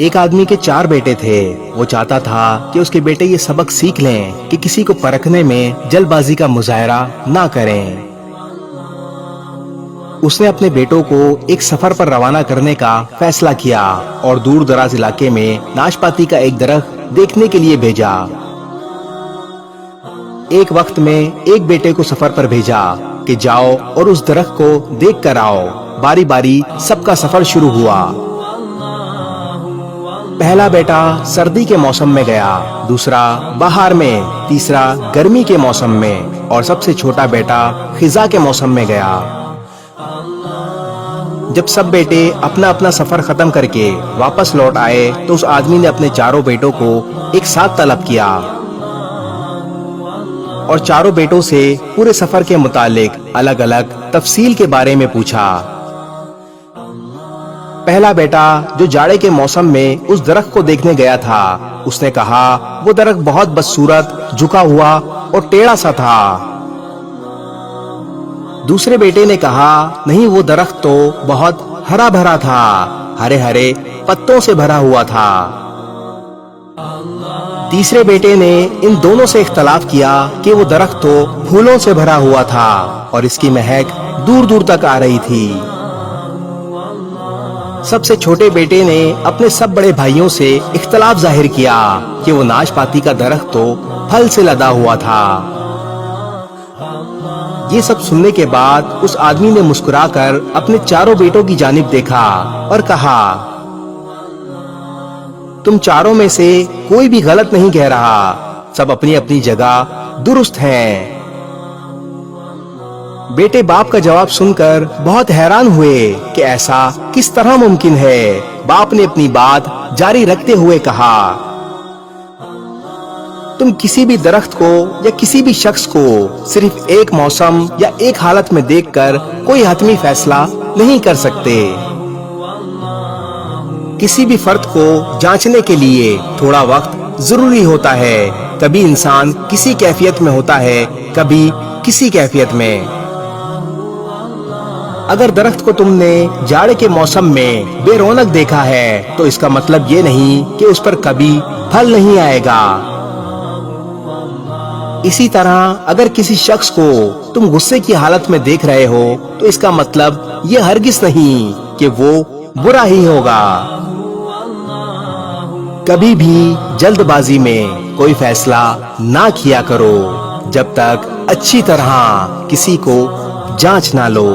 ایک آدمی کے 4 بیٹے تھے۔ وہ چاہتا تھا کہ اس کے بیٹے یہ سبق سیکھ لیں کہ کسی کو پرکھنے میں جلد بازی کا مظاہرہ نہ کریں۔ اس نے اپنے بیٹوں کو ایک سفر پر روانہ کرنے کا فیصلہ کیا اور دور دراز علاقے میں ناشپاتی کا ایک درخت دیکھنے کے لیے بھیجا۔ ایک وقت میں ایک بیٹے کو سفر پر بھیجا کہ جاؤ اور اس درخت کو دیکھ کر آؤ۔ باری باری سب کا سفر شروع ہوا۔ پہلا بیٹا سردی کے موسم میں گیا، دوسرا بہار میں، تیسرا گرمی کے موسم میں اور سب سے چھوٹا بیٹا خزاں کے موسم میں گیا۔ جب سب بیٹے اپنا اپنا سفر ختم کر کے واپس لوٹ آئے تو اس آدمی نے اپنے 4 بیٹوں کو ایک ساتھ طلب کیا اور 4 بیٹوں سے پورے سفر کے متعلق الگ الگ تفصیل کے بارے میں پوچھا۔ پہلا بیٹا جو جاڑے کے موسم میں اس درخت کو دیکھنے گیا تھا، اس نے کہا وہ درخت بہت بدصورت، جھکا ہوا اور ٹیڑھا سا تھا۔ دوسرے بیٹے نے کہا نہیں، وہ درخت تو بہت ہرا بھرا تھا، ہرے ہرے پتوں سے بھرا ہوا تھا۔ تیسرے بیٹے نے ان دونوں سے اختلاف کیا کہ وہ درخت تو پھولوں سے بھرا ہوا تھا اور اس کی مہک دور دور تک آ رہی تھی۔ سب سے چھوٹے بیٹے نے اپنے سب بڑے بھائیوں سے اختلاف ظاہر کیا کہ وہ ناشپاتی کا درخت تو پھل سے لدا ہوا تھا۔ یہ سب سننے کے بعد اس آدمی نے مسکرا کر اپنے 4 بیٹوں کی جانب دیکھا اور کہا تم 4 میں سے کوئی بھی غلط نہیں کہہ رہا، سب اپنی اپنی جگہ درست ہیں۔ بیٹے باپ کا جواب سن کر بہت حیران ہوئے کہ ایسا کس طرح ممکن ہے۔ باپ نے اپنی بات جاری رکھتے ہوئے کہا تم کسی بھی درخت کو یا کسی بھی شخص کو صرف ایک موسم یا ایک حالت میں دیکھ کر کوئی حتمی فیصلہ نہیں کر سکتے۔ کسی بھی فرد کو جانچنے کے لیے تھوڑا وقت ضروری ہوتا ہے۔ کبھی انسان کسی کیفیت میں ہوتا ہے، کبھی کسی کیفیت میں۔ اگر درخت کو تم نے جاڑے کے موسم میں بے رونق دیکھا ہے تو اس کا مطلب یہ نہیں کہ اس پر کبھی پھل نہیں آئے گا۔ اسی طرح اگر کسی شخص کو تم غصے کی حالت میں دیکھ رہے ہو تو اس کا مطلب یہ ہرگز نہیں کہ وہ برا ہی ہوگا۔ کبھی بھی جلد بازی میں کوئی فیصلہ نہ کیا کرو جب تک اچھی طرح کسی کو جانچ نہ لو۔